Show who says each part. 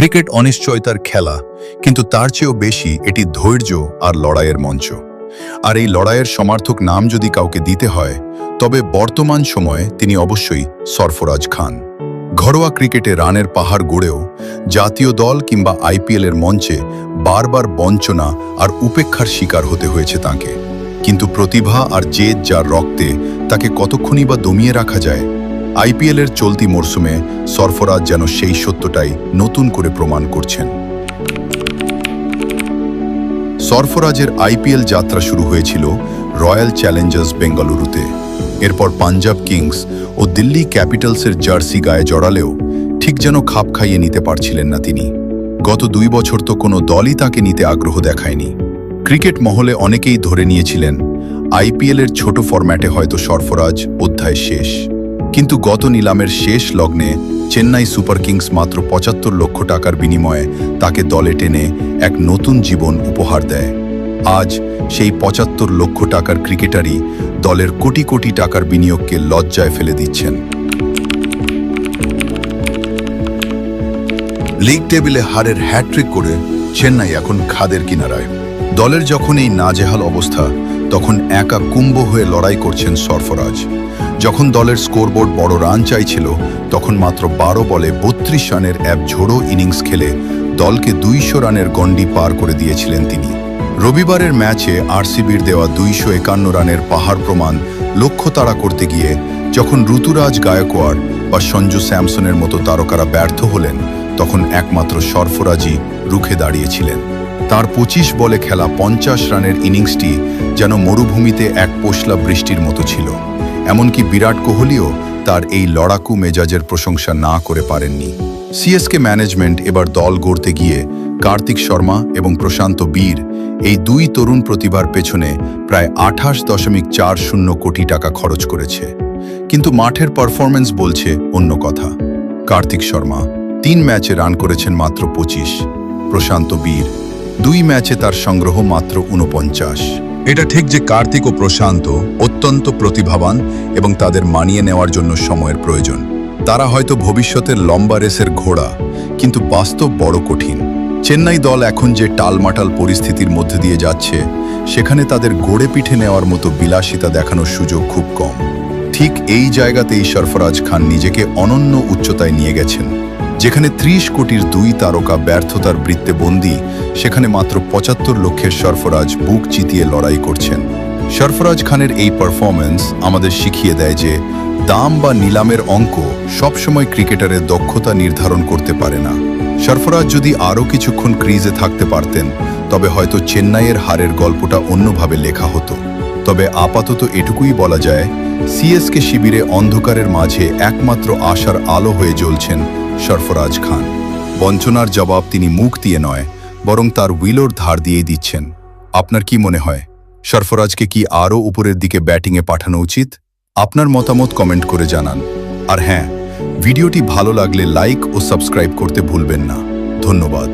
Speaker 1: Cricket অনিশ্চয়তার খেলা, কিন্তু তার চেয়েও বেশি এটি ধৈর্য আর লড়াইয়ের মঞ্চ। আর এই লড়াইয়ের সমার্থক নাম যদি কাউকে দিতে হয়, তবে বর্তমান সময়ে তিনি অবশ্যই সরফরাজ খান। ঘরোয়া ক্রিকেটে রানের পাহাড় গড়েও জাতীয় দল কিংবা আইপিএলের মঞ্চে বারবার বঞ্চনা আর উপেক্ষার শিকার হতে হয়েছে তাঁকে। কিন্তু প্রতিভা আর জেদ যার রক্তে, তাকে কতক্ষণই বা দমিয়ে রাখা যায়? আইপিএলের চলতি মরশুমে সরফরাজ যেন সেই সত্যটাই নতুন করে প্রমাণ করছেন। সরফরাজের আইপিএল যাত্রা শুরু হয়েছিল রয়্যাল চ্যালেঞ্জার্স বেঙ্গালুরুতে। এরপর পাঞ্জাব কিংস ও দিল্লি ক্যাপিটালসের জার্সি গায়ে জড়ালেও ঠিক যেন খাপ খাইয়ে নিতে পারছিলেন না তিনি। গত 2 বছর তো কোনো দলই তাকে নিতে আগ্রহ দেখায়নি। ক্রিকেট মহলে অনেকেই ধরে নিয়েছিলেন আইপিএলের ছোট ফরম্যাটে হয়তো সরফরাজ অধ্যায় শেষ। কিন্তু গত নিলামের শেষ লগ্নে চেন্নাই সুপার কিংস মাত্র 75 লক্ষ টাকার বিনিময়ে তাকে দলে টেনে এক নতুন জীবন উপহার দেয়। আজ সেই 75 লক্ষ টাকার ক্রিকেটারই দলের কোটি কোটি টাকার বিনিয়োগকে লজ্জায় ফেলে দিচ্ছেন। লিগ টেবিলে হারের হ্যাট্রিক করে চেন্নাই এখন খাদের কিনারায়। দলের যখন এই নাজেহাল অবস্থা, তখন একা কুম্ভ হয়ে লড়াই করছেন সরফরাজ। যখন দলের স্কোরবোর্ড বড় রান চাইছিল, তখন মাত্র 12 বলে 32 রানের এক ঝোড়ো ইনিংস খেলে দলকে 200 রানের গণ্ডি পার করে দিয়েছিলেন তিনি। রবিবারের ম্যাচে আরসিবির দেওয়া 251 রানের পাহাড় প্রমাণ লক্ষ্য তাড়া করতে গিয়ে যখন ঋতুরাজ গায়কোয়াড় বা সঞ্জু স্যামসনের মতো তারকারা ব্যর্থ হলেন, তখন একমাত্র সরফরাজই রুখে দাঁড়িয়েছিলেন। তার 25 বলে খেলা 50 রানের ইনিংসটি যেন মরুভূমিতে এক পশলা বৃষ্টির মতো ছিল। এমনকি বিরাট কোহলিও তার এই লড়াকু মেজাজের প্রশংসা না করে পারেননি। সিএসকে ম্যানেজমেন্ট এবার দল গড়তে গিয়ে কার্তিক শর্মা এবং প্রশান্ত বীর, এই 2 তরুণ প্রতিভার পেছনে প্রায় 28.40 কোটি টাকা খরচ করেছে। কিন্তু মাঠের পারফরম্যান্স বলছে অন্য কথা। কার্তিক শর্মা 3 ম্যাচে রান করেছেন মাত্র 25। প্রশান্ত বীর 2 ম্যাচে তার সংগ্রহ মাত্র 49। এটা ঠিক যে কার্তিক ও প্রশান্ত অত্যন্ত প্রতিভাবান এবং তাদের মানিয়ে নেওয়ার জন্য সময়ের প্রয়োজন। তারা হয়তো ভবিষ্যতের লম্বা রেসের ঘোড়া, কিন্তু বাস্তব বড় কঠিন। চেন্নাই দল এখন যে টালমাটাল পরিস্থিতির মধ্যে দিয়ে যাচ্ছে, সেখানে তাদের গড়ে পিঠে নেওয়ার মতো বিলাসিতা দেখানোর সুযোগ খুব কম। ঠিক এই জায়গাতেই সরফরাজ খান নিজেকে অনন্য উচ্চতায় নিয়ে গেছেন। যেখানে 30 কোটির 2 তারকা ব্যর্থতার বৃত্তে বন্দী, সেখানে মাত্র 75 লক্ষের সরফরাজ বুক চিতিয়ে লড়াই করছেন। সরফরাজ খানের এই পারফরম্যান্স আমাদের শিখিয়ে দেয় যে দাম বা নিলামের অঙ্ক সবসময় ক্রিকেটারের দক্ষতা নির্ধারণ করতে পারে না। সরফরাজ যদি আরও কিছুক্ষণ ক্রিজে থাকতে পারতেন, তবে হয়তো চেন্নাইয়ের হারের গল্পটা অন্যভাবে লেখা হতো। তবে আপাতত এটুকুই বলা যায়, সিএসকে শিবিরে অন্ধকারের মাঝে একমাত্র আশার আলো হয়ে জ্বলছেন সরফরাজ খান। বঞ্চনার জবাব তিনি মুখ দিয়ে নয়, বরং তার উইলোর ধার দিয়েই দিচ্ছেন। আপনার কি মনে হয়, সরফরাজকে কি আরও উপরের দিকে ব্যাটিংয়ে পাঠানো উচিত? আপনার মতামত কমেন্ট করে জানান। আর হ্যাঁ, ভিডিওটি ভালো লাগলে লাইক ও সাবস্ক্রাইব করতে ভুলবেন না। ধন্যবাদ।